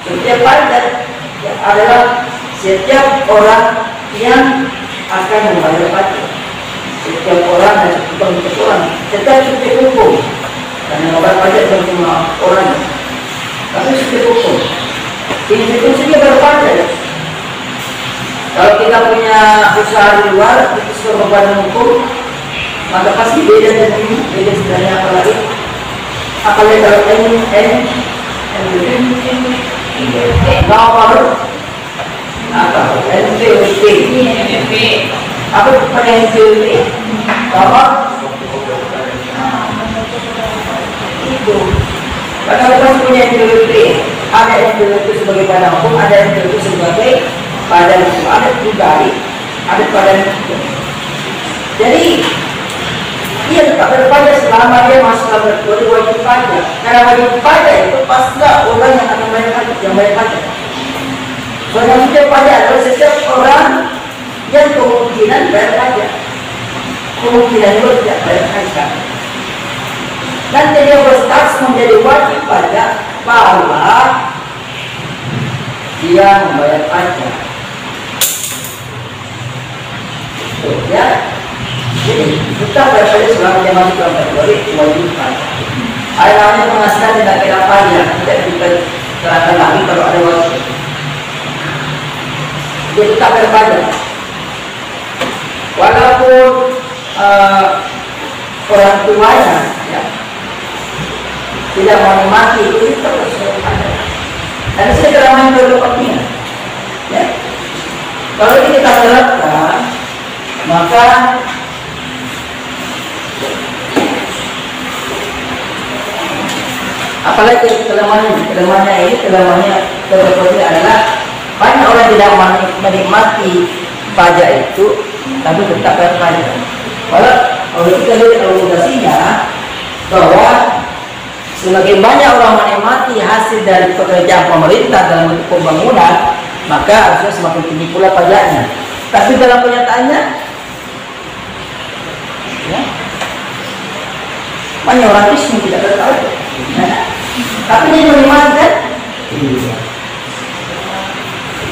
Setiap pajak adalah setiap orang yang akan membayar pajak. Setiap orang dan setiap orang, setiap subjek hukum. Karena membayar pajak bukan cuma orang, tapi subjek hukum. Institusinya berpajak. Kalau kita punya usaha di luar, itu sebuah badan hukum, maka pasti beda dengan ini, beda sebenarnya apalagi kalau NPWP apa pada NPWP apa itu karena kita punya NPWP, ada NPWP sebagai badan hukum, ada NPWP sebagai badan hukum, ada pribadi, ada badan hukum. Jadi dia tetap berpajak selama dia masuk dalam kategori wajib pajak. Karena wajib pajak itu pastilah orang yang akan bayar pajak, yang bayar pajak. Soalnya setiap pajak adalah setiap orang yang kemungkinan bayar pajak, kemungkinan itu tidak bayar pajak. Dan dia berstatus menjadi wajib pajak bahwa dia membayar pajak. Ya. Jadi kita berpajak selama dia masuk dalam kategori wajib pajak. Ada namanya penghasilan tidak kena pajak, tidak kita terangkan lagi kalau ada wajib. Dia tetap berpajak. Walaupun orang tuanya ya, tidak mau mati itu tetap berpajak. Dan ini keramaian berkepentingan. Ya. Kalau ini kita terapkan, maka apalagi kelemahannya ini adalah banyak orang tidak menikmati pajak itu tapi tetap bayar pajak. Kalau kita lihat argumentasinya bahwa semakin banyak orang menikmati hasil dari pekerjaan pemerintah dalam bentuk pembangunan, maka harusnya semakin tinggi pula pajaknya. Tapi dalam kenyataannya ya, banyak orang miskin tidak berpajak. Tapi dia menikmati.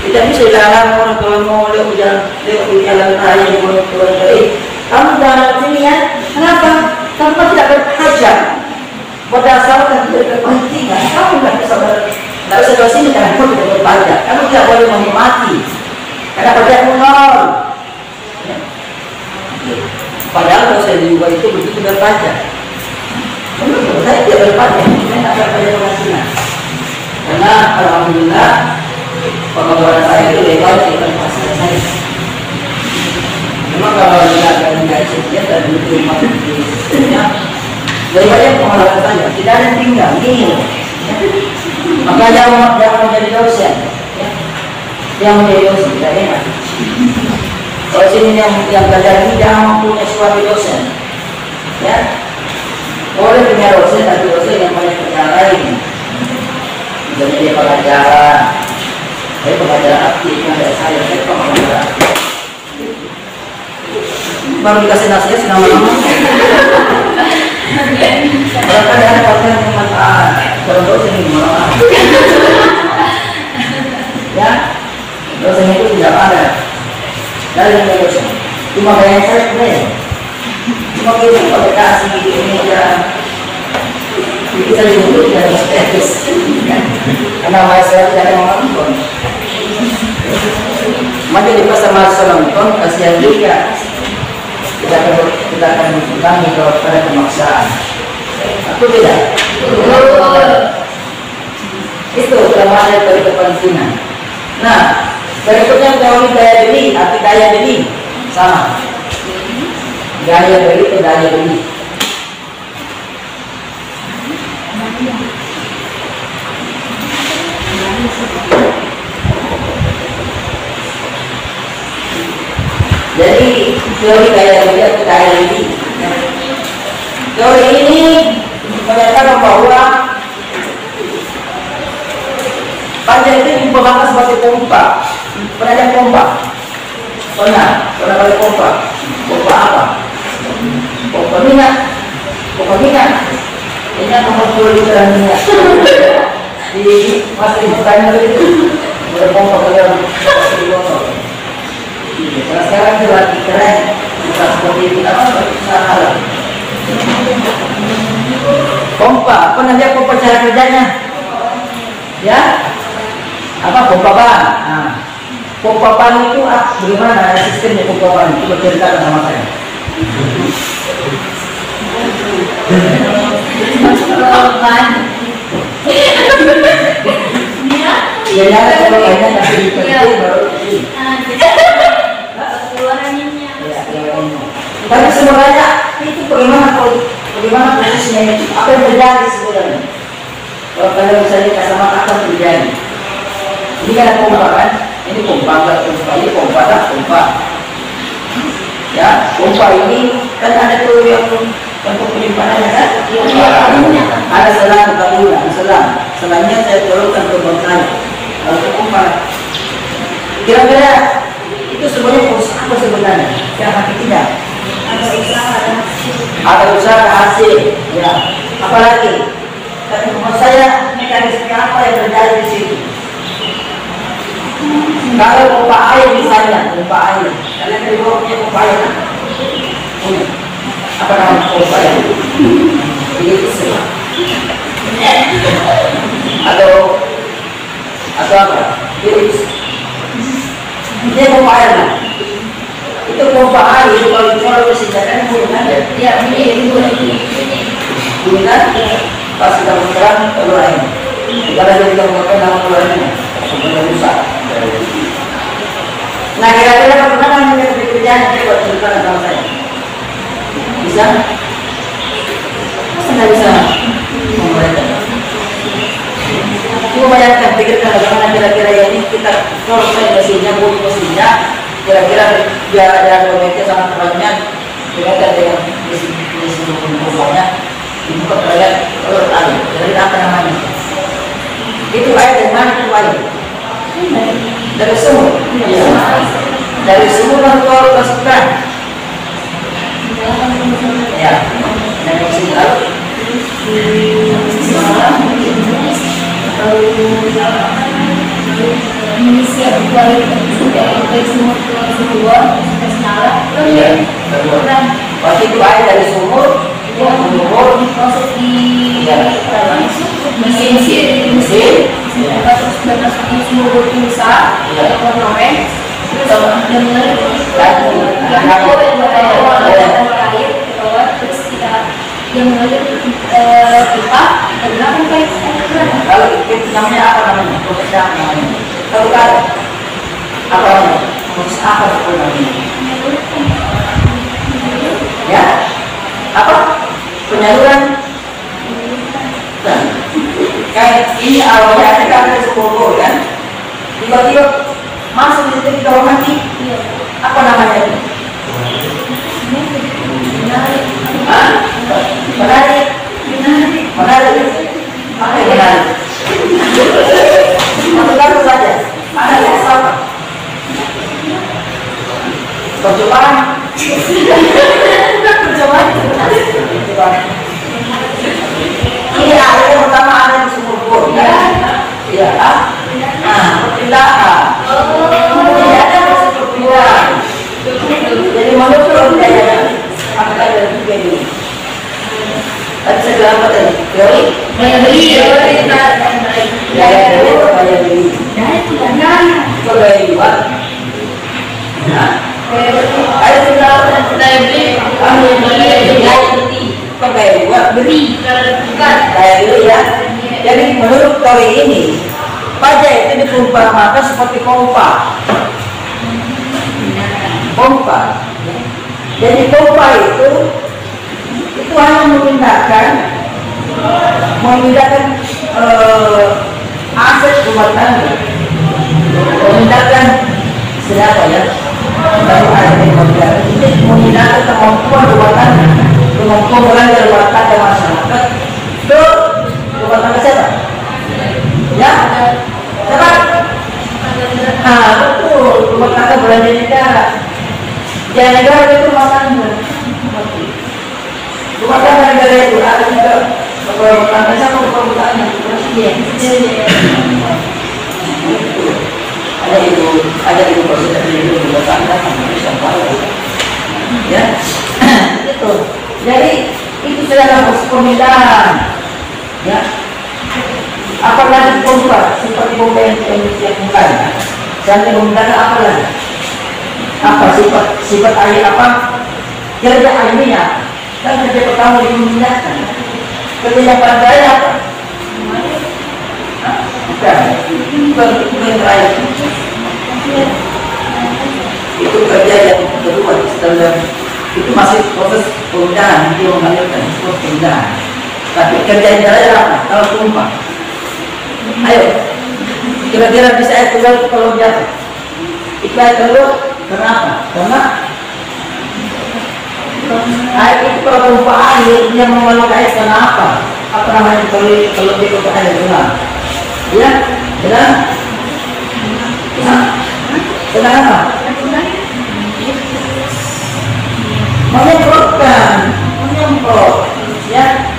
Tidak bisa dilarang orang kalau mau lewat jalan raya di Pulau kamu jalan sini ya, kenapa? Kamu tidak berpajak. Berdasarkan kepentingan, kamu tidak bisa ke sini karena kamu tidak berpajak. Kamu tidak boleh menikmati karena pajakmu nol. Padahal kalau saya juga itu begitu berpajak. Saya tidak berpajak, saya tidak berpajak penghasilan. Karena alhamdulillah pengeluaran saya itu legal dari penghasilan saya. Memang kalau tidak ada gaji dia dan butuh maksudnya lebih banyak pengeluaran saya, tidak ada yang tinggal ini. Maka jangan menjadi dosen. Yang menjadi dosen tidak enak. Kalau sini yang belajar ini jangan mempunyai suatu dosen. Ya. Boleh punya dosen, tapi dosen yang banyak kerjaan lain. Misalnya dia pengajaran, saya pengajaran aktif, ada saya pengajaran. Baru dikasih nasihat selama-lama. Kalau ada pasien yang manfaat, kalau dosen ini malah. Ya, dosen itu tidak ada. Dari yang dosen, cuma kayak saya sebenarnya. Cuma kita pakai kasih ini ya. Kita dulu tidak ada status. Karena masalah tidak ada nonton. Maka di pasar masa nonton kasihan juga. Kita akan mengulangi kalau pada pemaksaan. Aku tidak. Itu kelemahan dari kepentingan. Nah, berikutnya teori daya beli, arti daya beli sama. Daya beli itu daya beli. Jadi teori daya beli itu daya beli. Teori ini menyatakan bahwa pajak itu diperlakukan sebagai pompa. Pernah ada pompa? Pernah ada pompa? Pompa apa? Pompa minyak. Pompa minyak. Minyak nomor 2 liter minyak. Masih bukannya itu berpompa dalam pasti botol. Kalau sekarang itu lagi keren, bukan seperti itu apa salah. Pompa, apa nanti pompa cara kerjanya? Ya, apa pompa ban? Nah, pompa ban itu bagaimana sistemnya pompa ban? Coba ceritakan sama saya. Ban. Ya, kalau banyak nanti dipetik baru ini. Keluarannya. Tapi sebenarnya itu bagaimana prosesnya itu? Apa yang terjadi sebenarnya? Kalau misalnya sama akan terjadi. Ini kan pompa kan? Ini pompa, ini pompa. Ya, pompa ini kan ada tuh yang untuk penyimpanannya kan? Ada selang, selangnya saya turunkan ke bangkai. Lalu pompa. Kira-kira itu sebenarnya proses apa sebenarnya? Yang hati tidak? Ada usaha hasil. Ya. Apalagi? Tapi menurut saya mekanisme apa yang terjadi di situ? Kalau pompa air misalnya, kalian dari bawah punya pompa air kan? Apa namanya pompa air? Ini semua. Atau apa? Ini pompa air lah. Itu pompa air itu kalau dijual ke senjatanya bunyikan ya? Ya, ini Bunyikan pas kita bergerak telur air. Kalau kita menggunakan nama telur airnya, sebenarnya rusak. Nah, kira-kira bagaimana pekerjaan ini buat ceritakan sama saya? Bisa? Masa nggak bisa membayangkan? Coba bayangkan, pikirkan bagaimana kira-kira ini kita kalau saya mesinnya, bunyi mesinnya, kira-kira jarak meter sangat banyak, kira-kira dengan mesin pompanya, dibuka terlihat telur air. Dari apa namanya? Itu air dari mana itu air? Dari sumur. Ya. Dari sumur lalu masukkan. Ya. Dari sini lalu. Mengisi kualitas dari sumur ke sumur ke senara. Waktu itu air dari sumur masuk di mesin. Terus masuk di sumur besar atau korek. Terus terus kita yang mengalir pipa tergabung kayak kalau itu namanya apa namanya? Proses apa namanya? Tahu kan? Apa namanya? Proses apa sebenarnya? Ya? Apa? Penyaluran? Nah, kayak ini awalnya ada kan sumur kan? Tiba-tiba masuk di bawah mati. Apa namanya itu? Menarik. Apa yang menarik? Satu saja. Ada yang sama. Percobaan. Ini ada yang pertama ada di sumur bor. Iya kan? Nah, perpindahan. Tidak ada proses perpindahan. Jadi manusia tidak ada tiga ini. Tadi saya bilang apa tadi? Teori? Daya beli. Daya jual. Nah, ada tinggal daya beli. Kok daya jual? Beli. Daya beli ya. Jadi menurut teori ini, pajak itu diperumpamakan seperti pompa. Jadi pompa itu hanya memindahkan aset rumah tangga, memindahkan siapa ya? Dari ada ini memindahkan kemampuan rumah tangga, kemampuan belanja rumah tangga masyarakat ke rumah tangga siapa? Ya, siapa? Nah, betul, rumah tangga belanja negara. Jangan negara itu rumah tangga. Rumah tangga negara itu ada juga rumah tangga siapa rumah tangga? Presiden. pajak itu proses dari itu juga tanda bisa bayar. Ya, itu. Jadi itu sudah proses pemindahan. Ya, apalagi pompa seperti pompa yang bukan. Sampai pemindahan apa lagi? Apa sifat air apa? Kerja airnya kan kerja pertama dimindahkan. Kerja yang pada apa? Bukan air. Itu kerja yang kedua setelah itu masih proses pemindahan, dia mengalirkan proses pemindahan. Tapi kerja yang terakhir apa? Kalau tumpah. Ayo, kira-kira bisa air keluar kalau jatuh. Itu air keluar, kenapa? Karena air itu kalau tumpah air, dia mengeluarkan air kenapa? Apa namanya kalau dia ke air keluar? Ya, benar? Kenapa? Menyemprotkan, ya,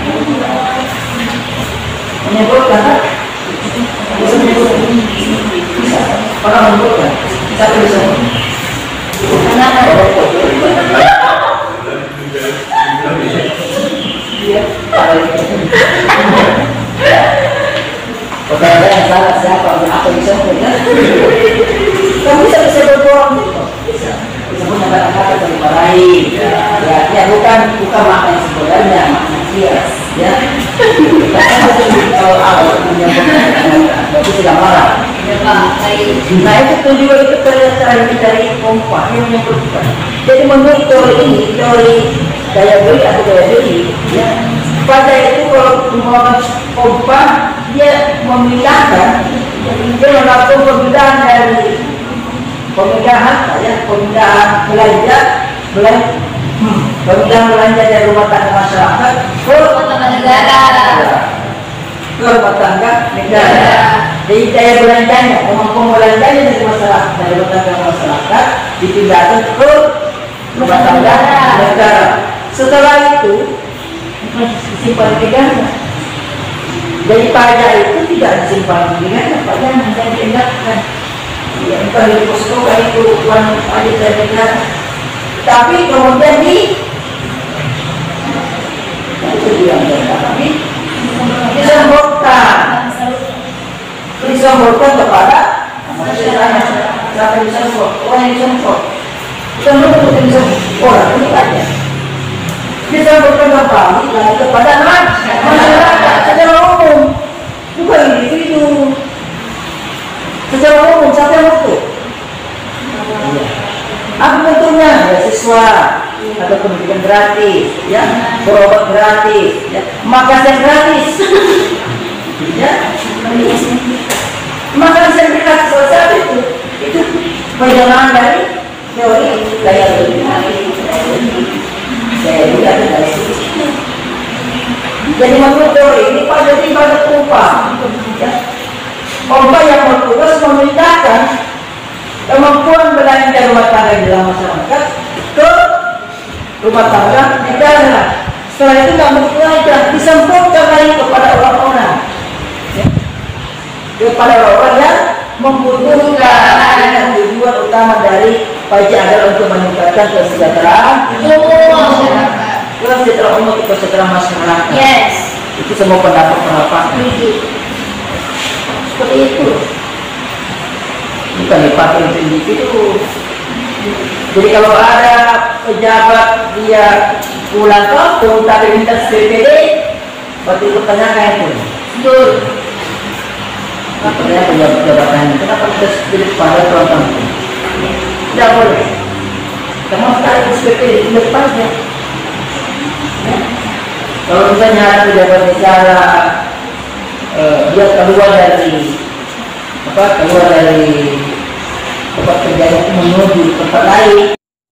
menyemprotkan, bisa orang menyemprotkan, siapa bisa? Kenapa? Pertanyaan yang salah siapa? Apa bisa menyemprotkan? Kamu bisa berbohong, bisa punya kata-kata dari lain. Ya, bukan makna yang sebenarnya, makna kias. Ya, kalau awal itu tidak marah. Nah itu juga itu terlihat dari pompa yang menyebutkan. Jadi menurut teori daya beli atau daya beli, ya, pada itu kalau menggunakan pompa dia memindahkan, dia melakukan pemindahan dari pemindahan belanja dari rumah tangga masyarakat ke rumah tangga negara. Jadi daya belanjanya, kemampuan belanjanya dari masyarakat, dari rumah tangga masyarakat dipindahkan ke rumah tangga negara. Setelah itu disimpan di negara. Jadi pajak itu tidak disimpan di negara, pajak hanya diindahkan. Ya, bukan di posko, itu uang pajak dari negara. Tapi kemudian disemprotkan kepada masyarakat. Siapa yang disemprot? Orang yang disemprot. Orang ini aja. Disemprotkan kepada masyarakat secara umum, bukan individu. Secara umum, siapa yang butuh? Apa bentuknya? Beasiswa atau pendidikan gratis, ya, berobat gratis, ya, makan yang gratis, ya, makan yang gratis. Selesai itu perjalanan dari teori daya beli. Jadi menurut teori ini pada pompa, ya, pompa yang bertugas memindahkan kemampuan belanja rumah tangga di dalam masyarakat ke rumah tangga negara. Setelah itu nggak begitu disemprotkan lagi kepada orang-orang, ya, kepada orang-orang yang membutuhkan. Dan tujuan utama dari pajak adalah untuk meningkatkan kesejahteraan masyarakat. Kesejahteraan umum, kesejahteraan masyarakat. Yes. Itu semua pendapat seperti itu. Bukan dipakai untuk individu. Jadi kalau ada pejabat dia pulang kampung tapi minta PPD, berarti pertanyakan itu. Betul. Makanya pejabat-pejabatnya kenapa kita pilih pada pulang kampung? Tidak boleh. Kamu harus PPD tidak pajak. Kalau misalnya ada pejabat bicara dia keluar dari tempat kerja itu menuju tempat lain.